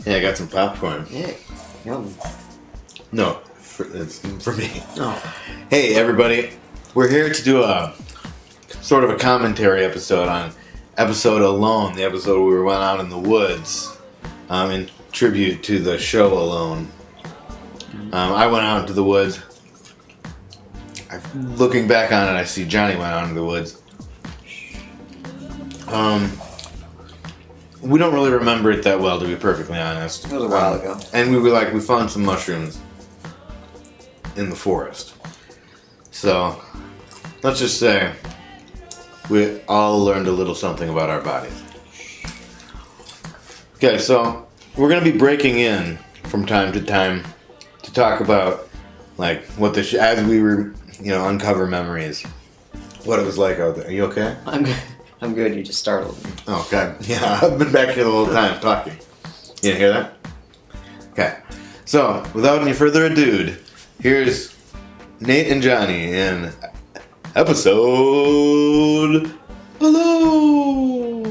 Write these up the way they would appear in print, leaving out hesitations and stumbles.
Yeah, I got some popcorn. Yeah. Yum. No, it's for me. Oh. Hey, everybody. We're here to do a sort of a commentary episode on episode Alone, the episode where we went out in the woods in tribute to the show Alone. I went out into the woods. Looking back on it, I see Johnny went out into the woods. We don't really remember it that well, to be perfectly honest. It was a while ago. And we found some mushrooms in the forest. So, let's just say we all learned a little something about our bodies. Okay, so we're going to be breaking in from time to time to talk about, like, what as we were, uncover memories, what it was like out there. Are you okay? I'm good. You just startled me. Oh, God. Yeah, I've been back here the whole time talking. You didn't hear that? Okay. So, without any further ado, here's Nate and Johnny in episode Alone.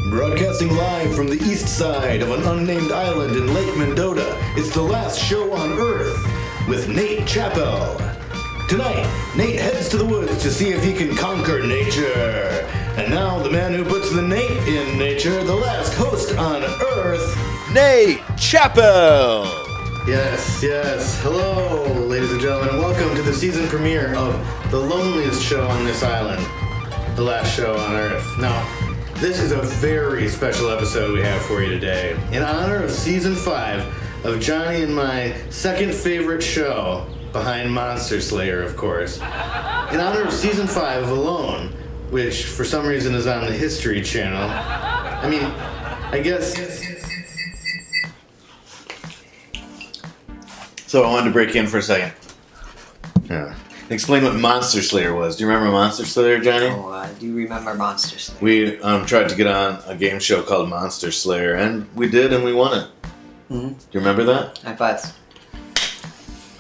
Broadcasting live from the east side of an unnamed island in Lake Mendota, it's the last show on Earth with Nate Chappell. Tonight, Nate heads to the woods to see if he can conquer nature. And now, the man who puts the Nate in nature, the last host on Earth, Nate Chappell! Yes. Hello, ladies and gentlemen, and welcome to the season premiere of the loneliest show on this island, the last show on Earth. Now, this is a very special episode we have for you today. In honor of season 5 of Johnny and my second favorite show, behind Monster Slayer, of course. In honor of season 5 of Alone, which for some reason is on the History Channel. I mean, I guess. So I wanted to break in for a second. Yeah. Explain what Monster Slayer was. Do you remember Monster Slayer, Johnny? Oh, I do remember Monster Slayer. We tried to get on a game show called Monster Slayer, and we did, and we won it. Mm-hmm. Do you remember that? High fives.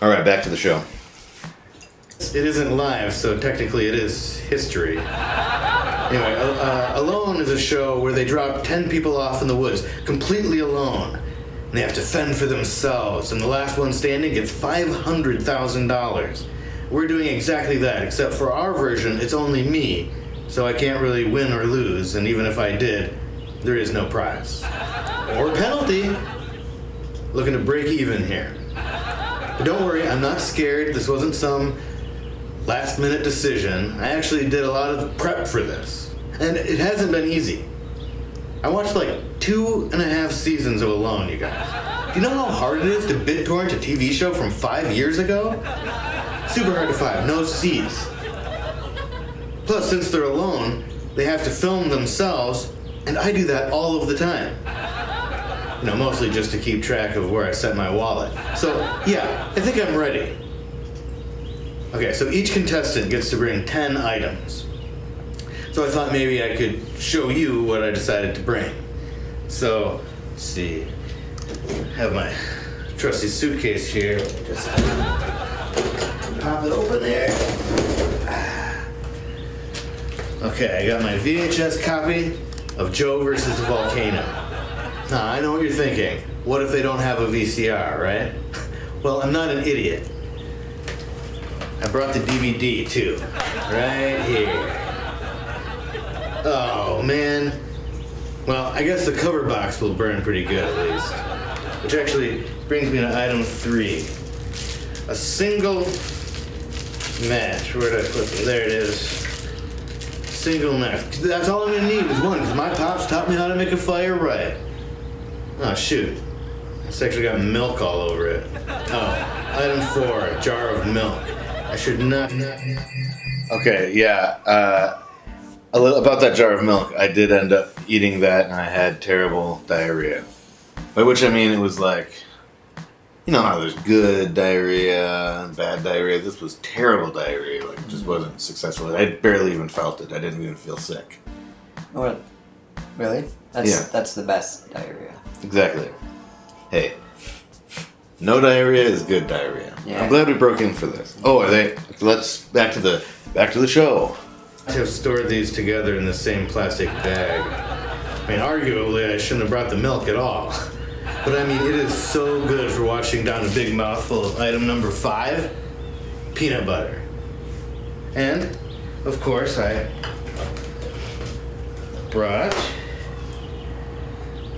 All right, back to the show. It isn't live, so technically it is history. Anyway, Alone is a show where they drop 10 people off in the woods, completely alone. And they have to fend for themselves, and the last one standing gets $500,000. We're doing exactly that, except for our version, it's only me, so I can't really win or lose, and even if I did, there is no prize. Or penalty. Looking to break even here. But don't worry, I'm not scared. This wasn't some last-minute decision. I actually did a lot of prep for this, and it hasn't been easy. I watched like 2.5 seasons of Alone, you guys. Do you know how hard it is to BitTorrent a TV show from 5 years ago? Super hard to find, no C's. Plus, since they're alone, they have to film themselves, and I do that all of the time. Mostly just to keep track of where I set my wallet. So, yeah, I think I'm ready. Okay, so each contestant gets to bring 10 items. So I thought maybe I could show you what I decided to bring. So, let's see. I have my trusty suitcase here. Just pop it open there. Okay, I got my VHS copy of Joe versus the Volcano. Now, I know what you're thinking. What if they don't have a VCR, right? Well, I'm not an idiot. I brought the DVD, too. Right here. Oh, man. Well, I guess the cover box will burn pretty good, at least. Which actually brings me to item 3. A single match. Where did I put it? There it is. Single match. That's all I'm going to need is one, because my pops taught me how to make a fire right. Oh, shoot. It's actually got milk all over it. Oh, item 4, a jar of milk. I should not. Okay, yeah. About that jar of milk, I did end up eating that, and I had terrible diarrhea. By which I mean it was like, you know how there's good diarrhea and bad diarrhea. This was terrible diarrhea. Like, it just wasn't successful. I barely even felt it. I didn't even feel sick. What? Really? That's the best diarrhea. Exactly. Hey, No diarrhea is good diarrhea. Yeah. I'm glad we broke in for this. Oh, are they? Let's back to the show. I have stored these together in the same plastic bag. I mean, arguably, I shouldn't have brought the milk at all. But I mean, it is so good for washing down a big mouthful of item number 5, peanut butter. And, of course, I brought.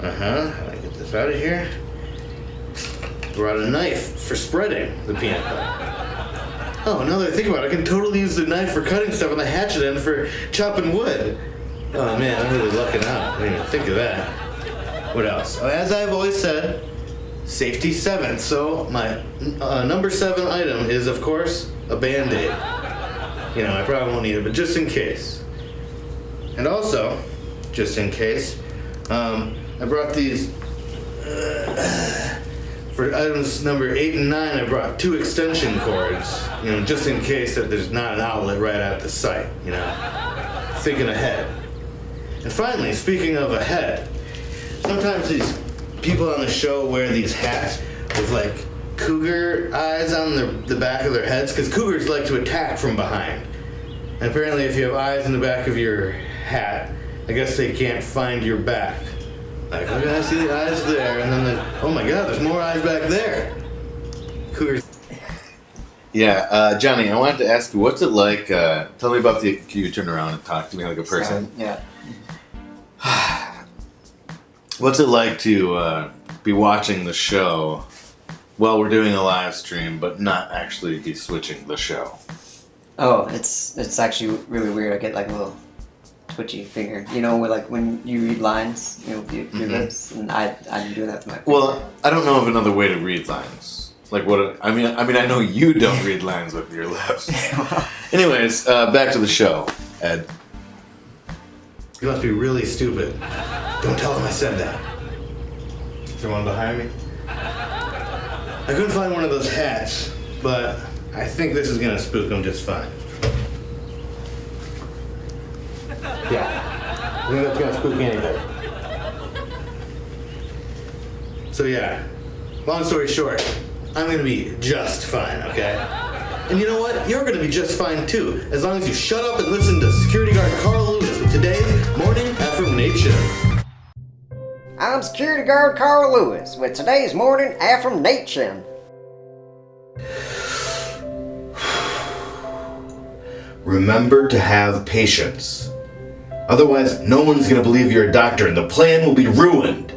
Let me get this out of here. Brought a knife for spreading the peanut butter. Oh, now that I think about it, I can totally use the knife for cutting stuff and the hatchet end for chopping wood. Oh man, I'm really lucking out. I didn't even think of that. What else? As I've always said, safety 7. So my number 7 item is, of course, a Band-Aid. You know, I probably won't need it, but just in case. And also, just in case, I brought these. For items number 8 and 9, I brought 2 extension cords, you know, just in case that there's not an outlet right at the site, you know, thinking ahead. And finally, speaking of ahead, sometimes these people on the show wear these hats with like cougar eyes on the back of their heads, because cougars like to attack from behind. And apparently if you have eyes in the back of your hat, I guess they can't find your back. Like, okay, I see the eyes there, and then oh my god, there's more eyes back there. Cougars. Yeah, Johnny, I wanted to ask you, what's it like, tell me about can you turn around and talk to me like a person? Yeah. What's it like to be watching the show while we're doing a live stream, but not actually be switching the show? Oh, it's actually really weird. I get like a little twitchy finger, you know, with like when you read lines, you know, with your lips, and I'm doing that with my finger. Well, I don't know of another way to read lines. Like what? I mean, I know you don't read lines with your lips. Anyways, back to the show, Ed. You must be really stupid. Don't tell him I said that. Is there one behind me? I couldn't find one of those hats, but I think this is gonna spook him just fine. Yeah, I think that's gonna spook anybody. So yeah, long story short, I'm gonna be just fine, okay? And you know what? You're gonna be just fine too, as long as you shut up and listen to security guard Carl Lewis with today's Morning Affirmation. I'm security guard Carl Lewis with today's morning affirmation. Remember to have patience. Otherwise, no one's gonna believe you're a doctor and the plan will be ruined.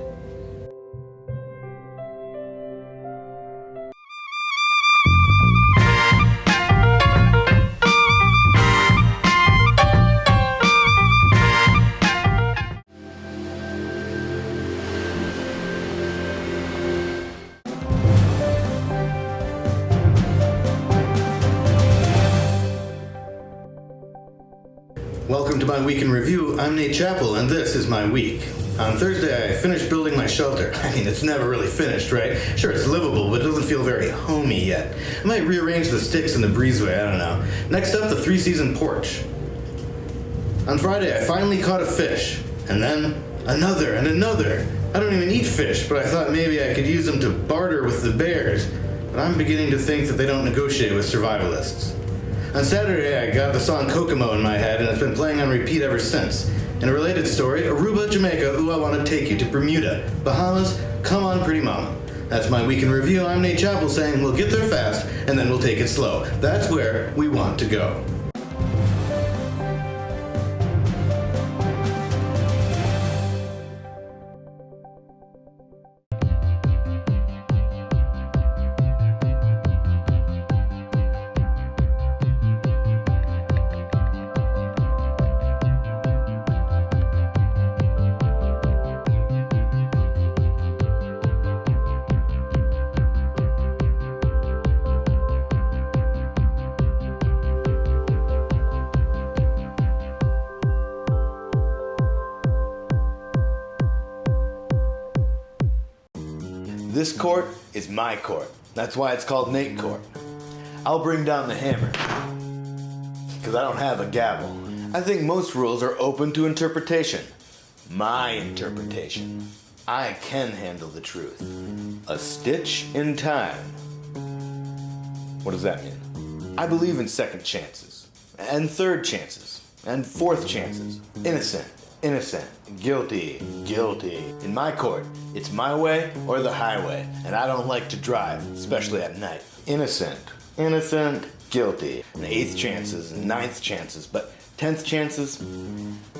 Welcome to my week in review. I'm Nate Chappell, and this is my week. On Thursday, I finished building my shelter. I mean, it's never really finished, right? Sure, it's livable, but it doesn't feel very homey yet. I might rearrange the sticks in the breezeway, I don't know. Next up, the 3-season porch. On Friday, I finally caught a fish, and then another and another. I don't even eat fish, but I thought maybe I could use them to barter with the bears. But I'm beginning to think that they don't negotiate with survivalists. On Saturday, I got the song Kokomo in my head, and it's been playing on repeat ever since. In a related story, Aruba, Jamaica, ooh, I want to take you to Bermuda. Bahamas, come on, pretty mama. That's my week in review. I'm Nate Chappell saying we'll get there fast, and then we'll take it slow. That's where we want to go. This court is my court. That's why it's called Nate Court. I'll bring down the hammer. Because I don't have a gavel. I think most rules are open to interpretation. My interpretation. I can handle the truth. A stitch in time. What does that mean? I believe in second chances, and third chances, and fourth chances. Innocent, innocent, guilty, guilty. In my court, it's my way or the highway, and I don't like to drive, especially at night. Innocent, innocent, guilty. And eighth chances, and ninth chances, but 10th chances?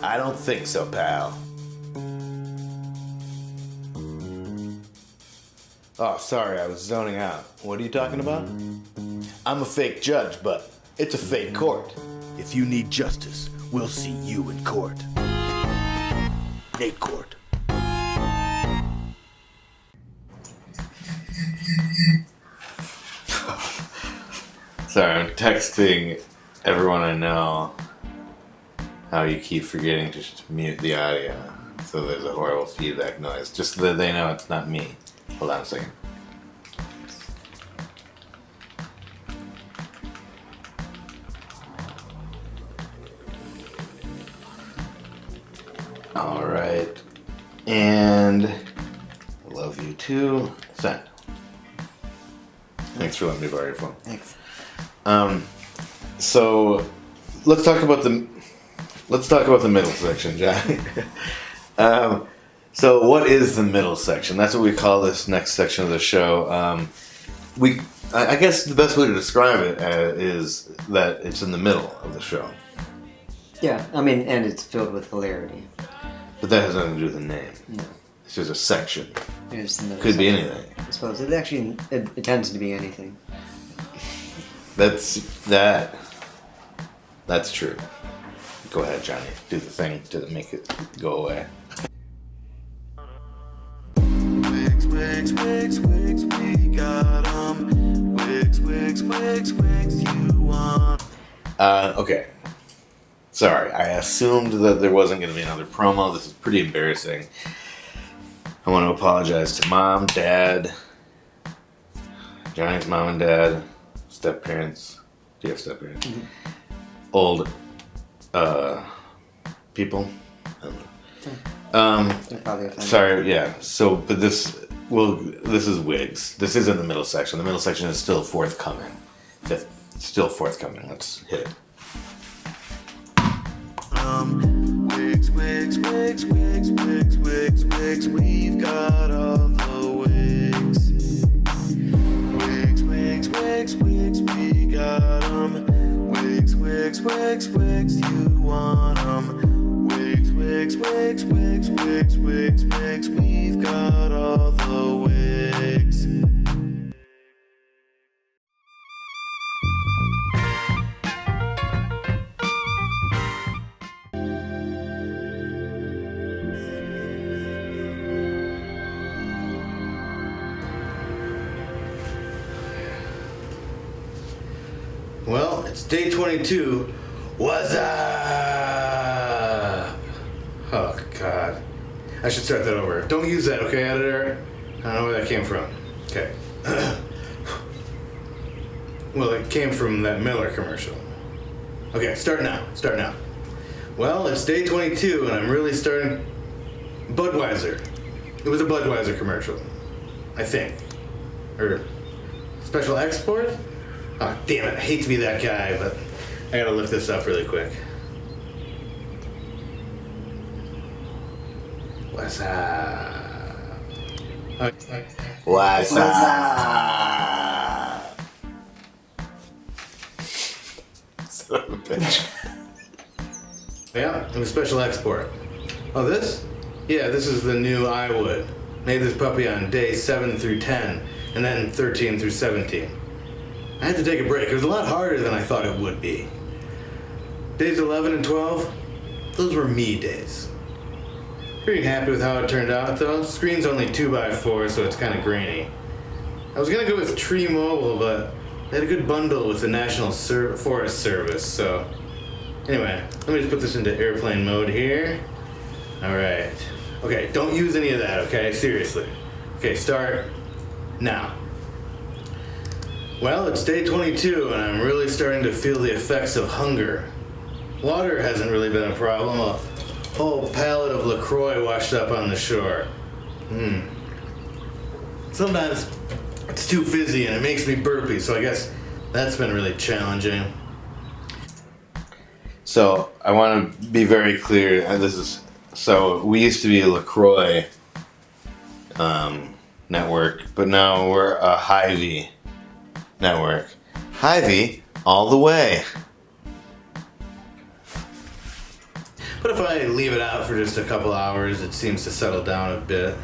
I don't think so, pal. Oh, sorry, I was zoning out. What are you talking about? I'm a fake judge, but it's a fake court. If you need justice, we'll see you in court. Nate Court. Sorry, I'm texting everyone I know how you keep forgetting to mute the audio. So there's a horrible feedback noise, just so that they know it's not me. Hold on a second. All right, and I love you too. Send. Thanks for letting me borrow your phone. Thanks. So let's talk about the middle section, Johnny. So what is the middle section? That's what we call this next section of the show. I guess the best way to describe it is that it's in the middle of the show. Yeah, I mean, and it's filled with hilarity. But that has nothing to do with the name. No. It's just a section. It's the middle Could be section. anything. I suppose it tends to be anything. That's true. Go ahead, Johnny. Do the thing to make it go away. Wigs, we got 'em. Wigs, you want. Okay. Sorry, I assumed that there wasn't going to be another promo. This is pretty embarrassing. I want to apologize to Mom, Dad, Johnny's mom and dad, step-parents. Do you have step-parents? Mm-hmm. Old people. I don't know. Sorry, yeah. So, but this is wigs. This isn't the middle section. The middle section is still forthcoming. Still forthcoming. Let's hit it. Wigs, we've got all the wigs. Wigs, we got 'em. Wigs, you want 'em. Wigs, we've got all the wigs. Well, it's day 22. What's up? Oh, God. I should start that over. Don't use that, okay, editor? I don't know where that came from. Okay. Well, it came from that Miller commercial. Okay, start now. Well, it's day 22, and I'm really starting... Budweiser. It was a Budweiser commercial. I think. Or... Special export? Oh, damn it, I hate to be that guy, but I gotta look this up really quick. What's up? What's up? Son of a bitch. Yeah, it was special export. Oh, this? Yeah, this is the new I Would. Made this puppy on day 7 through 10, and then 13 through 17. I had to take a break. It was a lot harder than I thought it would be. Days 11 and 12, those were me days. Pretty happy with how it turned out, though. Screen's only 2x4, so it's kind of grainy. I was gonna go with Tree Mobile, but they had a good bundle with the National Forest Service, so... Anyway, let me just put this into airplane mode here. Alright. Okay, don't use any of that, okay? Seriously. Okay, start now. Well, it's day 22, and I'm really starting to feel the effects of hunger. Water hasn't really been a problem. A whole pallet of LaCroix washed up on the shore. Sometimes it's too fizzy and it makes me burpy, so I guess that's been really challenging. So I want to be very clear. So we used to be a LaCroix network, but now we're a Hy-Vee network. Hy-Vee all the way. But if I leave it out for just a couple hours, it seems to settle down a bit.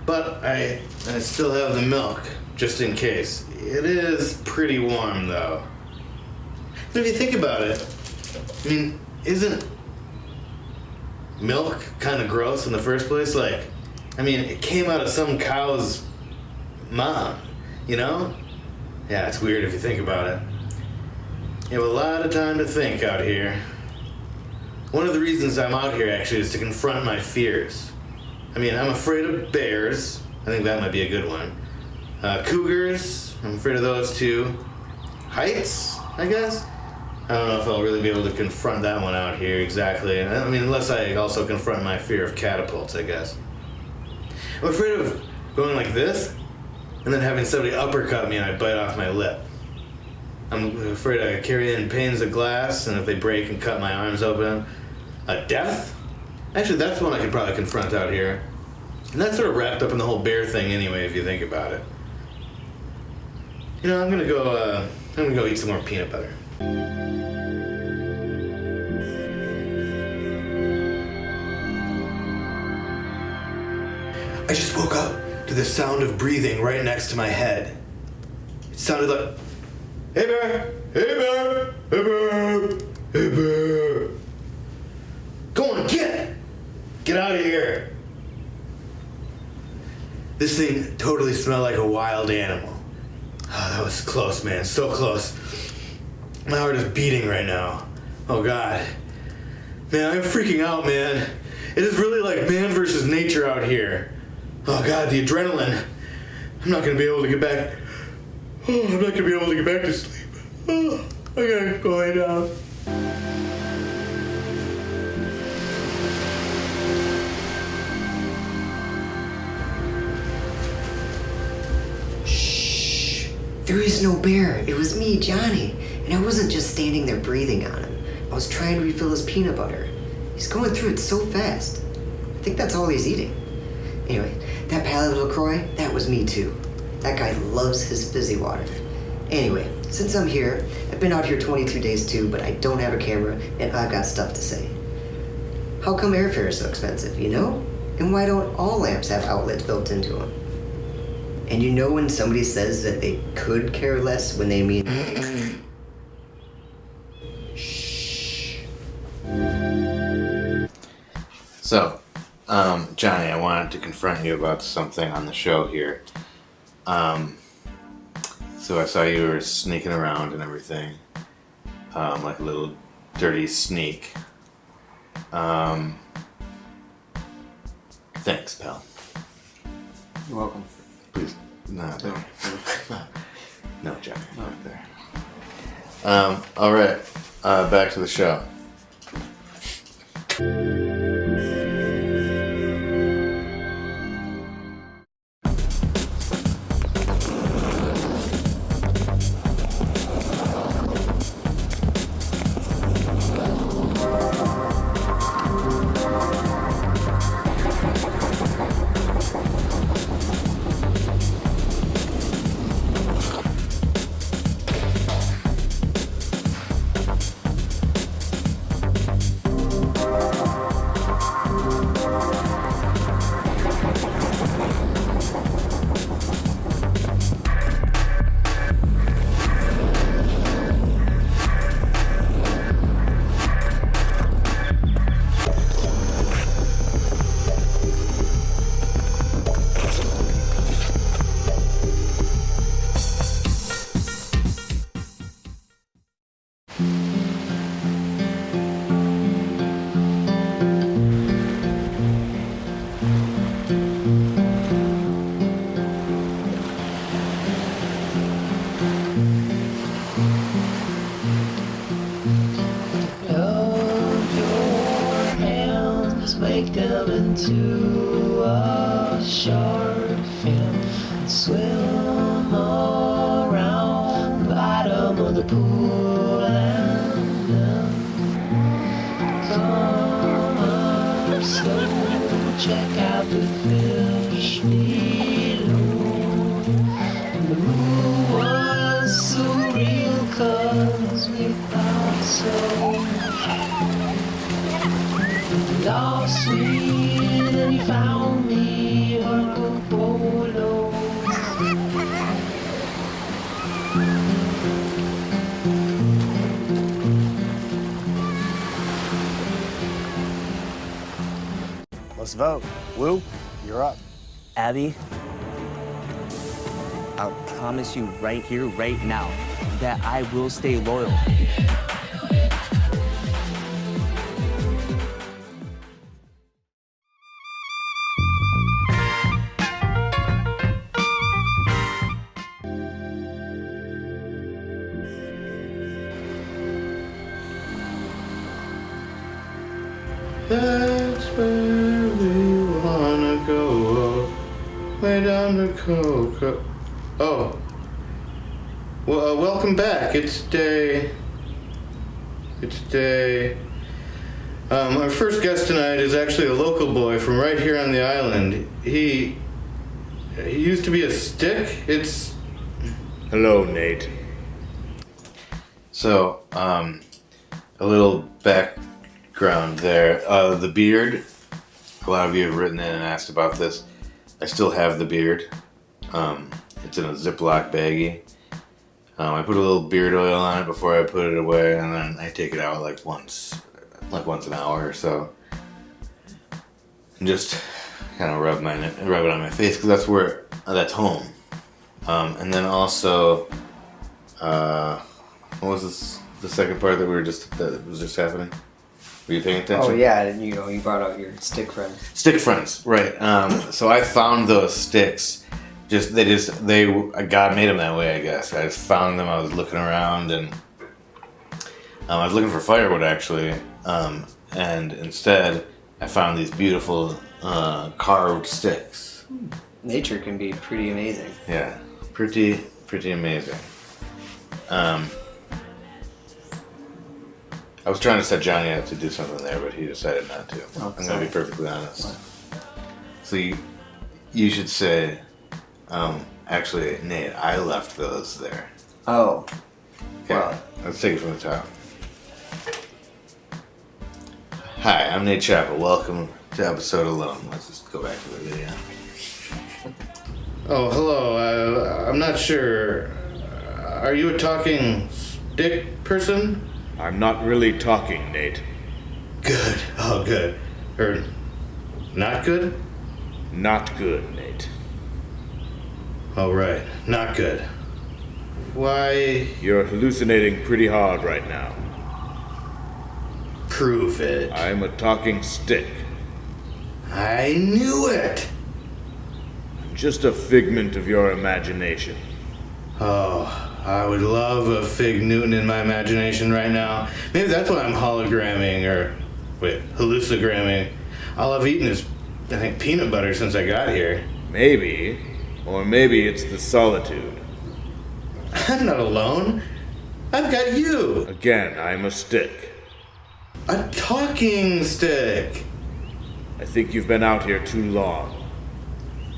But I still have the milk, just in case. It is pretty warm, though. And if you think about it, I mean, isn't milk kind of gross in the first place? Like, I mean, it came out of some cow's mom, you know? Yeah, it's weird if you think about it. You have a lot of time to think out here. One of the reasons I'm out here, actually, is to confront my fears. I mean, I'm afraid of bears. I think that might be a good one. Cougars. I'm afraid of those too. Heights, I guess? I don't know if I'll really be able to confront that one out here exactly. I mean, unless I also confront my fear of catapults, I guess. I'm afraid of going like this and then having somebody uppercut me and I bite off my lip. I'm afraid I carry in panes of glass and if they break and cut my arms open. A death? Actually, that's one I could probably confront out here. And that's sort of wrapped up in the whole bear thing anyway, if you think about it. You know, I'm gonna go eat some more peanut butter. I just woke up to the sound of breathing right next to my head. It sounded like, hey bear, hey bear, hey bear, hey bear. Go on, get out of here. This thing totally smelled like a wild animal. Oh, that was close, man, so close. My heart is beating right now. Oh God. Man, I'm freaking out, man. It is really like man versus nature out here. Oh God, the adrenaline. I'm not gonna be able to get back. Oh, I'm not gonna be able to get back to sleep. Oh, I gotta go lay down. Shh. There is no bear. It was me, Johnny. And I wasn't just standing there breathing on him. I was trying to refill his peanut butter. He's going through it so fast. I think that's all he's eating. Anyway, that pallet of LaCroix, that was me too. That guy loves his fizzy water. Anyway, since I'm here, I've been out here 22 days too, but I don't have a camera and I've got stuff to say. How come airfare is so expensive, you know? And why don't all lamps have outlets built into them? And you know when somebody says that they could care less when they mean... Shh. So, Johnny, I wanted to confront you about something on the show here. So I saw you were sneaking around and everything, like a little dirty sneak. Thanks, pal. You're welcome. Please, not there. No, Johnny, not there. All right, back to the show. make them into a shark fin and swim around the bottom of the pool and then come up slow, check out the fish below. And the moon was so real 'cause we thought so. Lost me, then you found me, Marco Polo. Let's vote. Woo, you're up. Abby, I'll promise you right here, right now, that I will stay loyal. That's where we wanna go, way down the Coco. Oh, well, welcome back. It's day. Our first guest tonight is actually a local boy from right here on the island. He used to be a stick. It's. Hello, Nate. So, a little background there. The beard. A lot of you have written in and asked about this. I still have the beard. It's in a Ziploc baggie. I put a little beard oil on it before I put it away, and then I take it out like once an hour or so, and just kind of rub it on my face because that's home. And then also, what was this? The second part that was just happening. Were you paying attention? Oh yeah, and you brought out your stick friends. Stick friends, right? So I found those sticks. God made them that way, I guess. I just found them. I was looking around, and I was looking for firewood actually, and instead I found these beautiful carved sticks. Nature can be pretty amazing. Yeah, pretty amazing. I was trying to set Johnny up to do something there, but he decided not to. Oh, I'm gonna be perfectly honest. What? So you should say. Actually, Nate, I left those there. Oh. Okay, let's take it from the top. Hi, I'm Nate Chappell. Welcome to episode 11. Let's just go back to the video. Oh, hello. I'm not sure. Are you a talking stick person? I'm not really talking, Nate. Good. Oh, good. Or not good? Not good, Nate. Oh, right. Not good. Why? You're hallucinating pretty hard right now. Prove it. I'm a talking stick. I knew it! I'm just a figment of your imagination. Oh, I would love a Fig Newton in my imagination right now. Maybe that's why I'm hallucinogramming. All I've eaten is, I think, peanut butter since I got here. Maybe. Or maybe it's the solitude. I'm not alone. I've got you. Again, I'm a stick. A talking stick. I think you've been out here too long.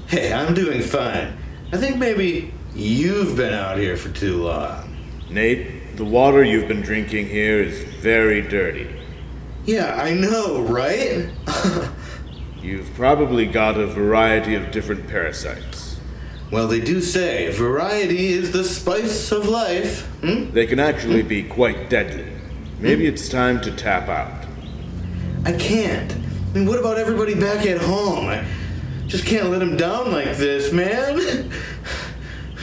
Hey, I'm doing fine. I think maybe you've been out here for too long. Nate, the water you've been drinking here is very dirty. Yeah, I know, right? You've probably got a variety of different parasites. Well, they do say variety is the spice of life. They can actually be quite deadly. Maybe it's time to tap out. I can't. I mean, what about everybody back at home? I just can't let them down like this, man.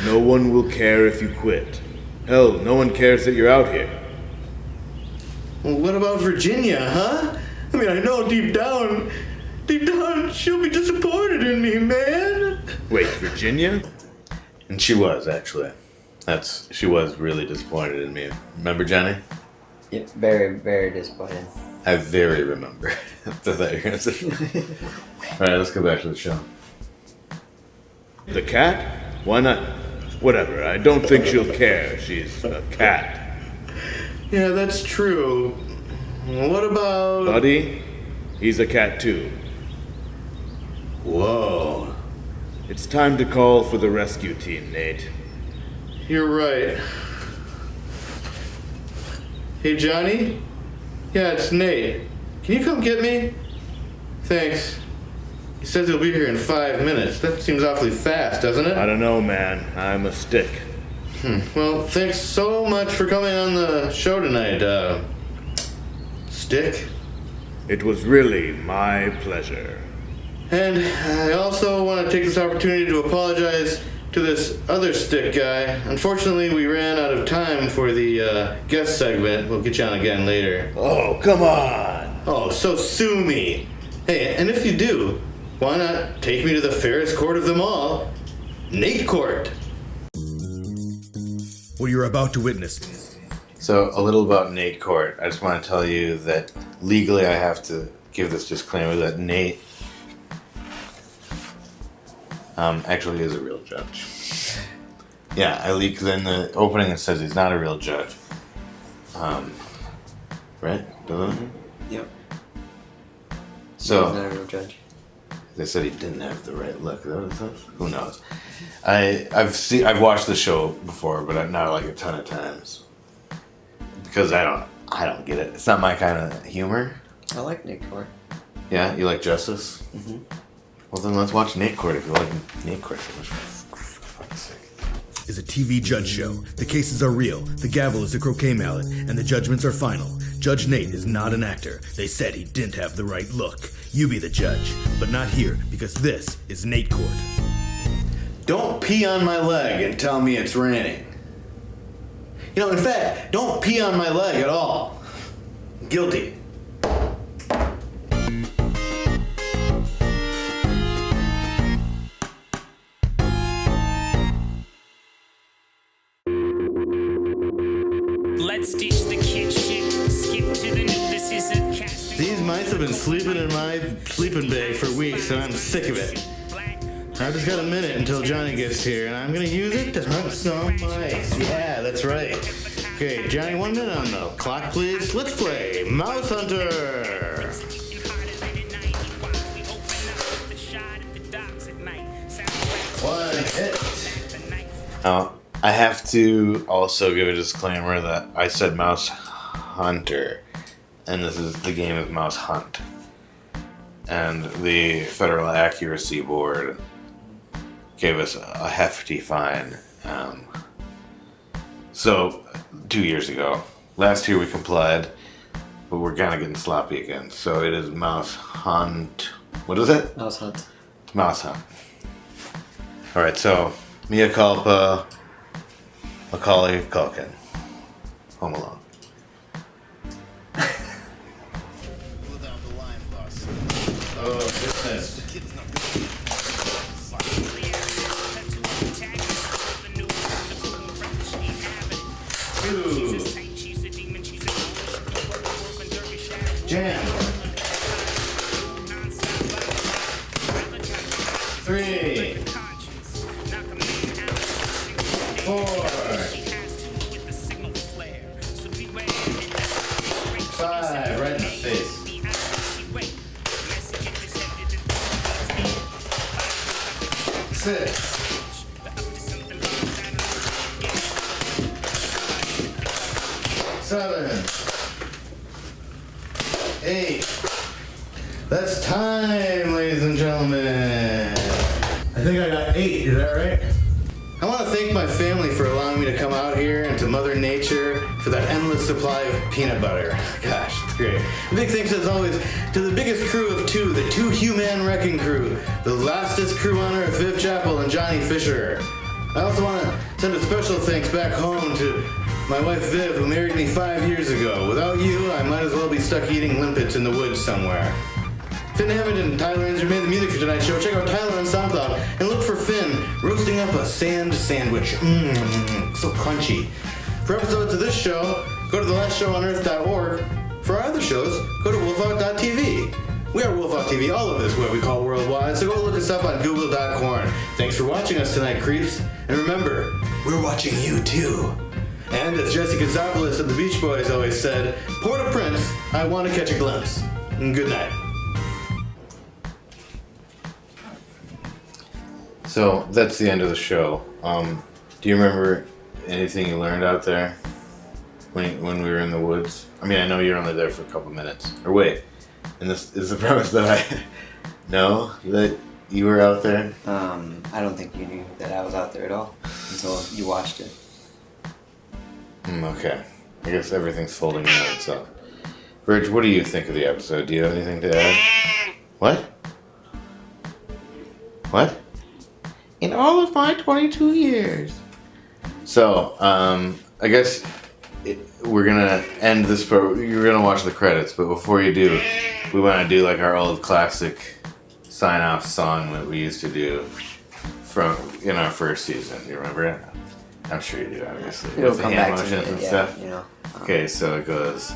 No one will care if you quit. Hell, no one cares that you're out here. Well, what about Virginia, huh? I mean, I know deep down, she'll be disappointed in me, man. Wait, Virginia? And she was, actually. She was really disappointed in me. Remember, Johnny? Yep, very, very disappointed. I very remember. That's what you're gonna say. Alright, let's go back to the show. The cat? Why not? Whatever, I don't think she'll care. She's a cat. Yeah, that's true. What about... Buddy, he's a cat too. Whoa. It's time to call for the rescue team, Nate. You're right. Hey, Johnny? Yeah, it's Nate. Can you come get me? Thanks. He says he'll be here in 5 minutes. That seems awfully fast, doesn't it? I don't know, man. I'm a stick. Well, thanks so much for coming on the show tonight, Stick. It was really my pleasure. And I also want to take this opportunity to apologize to this other Stick guy. Unfortunately, we ran out of time for the guest segment. We'll get you on again later. Oh, come on! Oh, so sue me. Hey, and if you do, why not take me to the fairest court of them all, Nate Court? What you're about to witness. So, a little about Nate Court. I just want to tell you that legally I have to give this disclaimer that Nate actually is a real judge. Yeah, I leak, because in the opening it says he's not a real judge. Right? Doesn't it? Yep. So, He's not a real judge. they said he didn't have the right look. Is that what it says? Who knows? I've watched the show before, but not like a ton of times. Because I don't get it. It's not my kind of humor. I like Nick Court. Yeah, you like Justice? Mm-hmm. Well, then let's watch Nate Court if you like Nate Court. For fuck's sake. Is a TV judge show. The cases are real, the gavel is a croquet mallet, and the judgments are final. Judge Nate is not an actor. They said he didn't have the right look. You be the judge, but not here, because this is Nate Court. Don't pee on my leg and tell me it's raining. You know, in fact, don't pee on my leg at all. Guilty. Let's ditch the kid shit, skip to the new, this is a casting. These mice have been sleeping in my sleeping bag for weeks, and I'm sick of it. I just got a minute until Johnny gets here, and I'm gonna use it to hunt some mice. Yeah, that's right. Okay, Johnny, 1 minute on the clock, please. Let's play Mouse Hunter. One hit. I have to also give a disclaimer that I said Mouse Hunter, and this is the game of Mouse Hunt. And the Federal Accuracy Board gave us a hefty fine. So, 2 years ago. Last year we complied, but we're kind of getting sloppy again. So it is Mouse Hunt. What is it? Mouse Hunt. It's Mouse Hunt. Alright, so, Mea Culpa, Macaulay Culkin. Home Alone. Oh, goodness. Two. Jam. 3. 4. 5. Right in the face. 6. 7. 8. That's time, ladies and gentlemen. I think I got 8, is that right? I want to thank my family for allowing me to come out here and to Mother Nature for that endless supply of peanut butter. Gosh, it's great. A big thanks, as always, to the biggest crew of two, the 2 Human Wrecking Crew, the lastest crew on Earth, Viv Chappell and Johnny Fisher. I also want to send a special thanks back home to my wife Viv, who married me 5 years ago. Without you, I might as well be stuck eating limpets in the woods somewhere. Finn Hammond and Tyler Inzer made the music for tonight's show. Check out Tyler on SoundCloud and look for Finn roasting up a sand sandwich. So crunchy. For episodes of this show, go to thelastshowonEarth.org For our other shows, go to wolfout.tv. We are Wolfout TV all over this where we call worldwide, so go look us up on google.corn. Thanks for watching us tonight, creeps. And remember, we're watching you too. And as Jesse Gonzalez and the Beach Boys always said, Port-au-Prince, I want to catch a glimpse. And good night. So that's the end of the show. Do you remember anything you learned out there when we were in the woods? I mean, I know you were only there for a couple minutes. Or wait, and this is the premise that I know that you were out there? I don't think you knew that I was out there at all until you watched it. Okay. I guess everything's folding in on itself. Virg, what do you think of the episode? Do you have anything to add? What? What? In all of my 22 years. So, I guess we're gonna end this you're gonna watch the credits, but before you do, we wanna do like our old classic sign-off song that we used to do in our first season. You remember it? I'm sure you do, obviously. It'll With the come hand back to motions me, and yeah, stuff. you know. Okay, so it goes.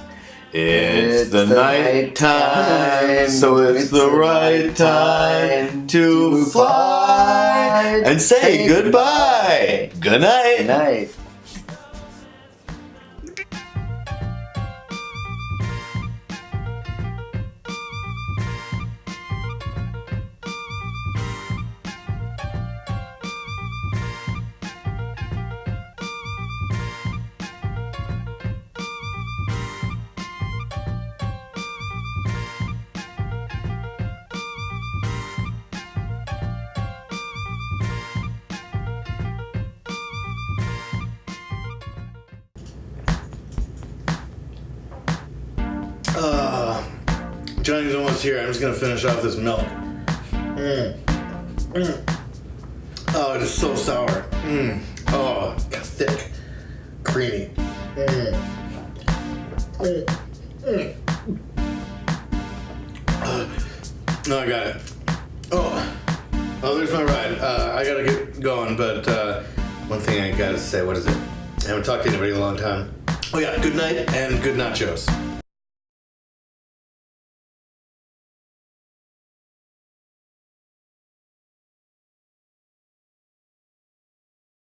It's the night time, so it's the right time to fly and say goodbye. Good night. Good night. Johnny's almost here. I'm just gonna finish off this milk. Oh, it is so sour. Oh, thick, creamy. No, I got it. Oh, there's my ride. I gotta get going, but one thing I gotta say, what is it? I haven't talked to anybody in a long time. Oh yeah, good night and good nachos.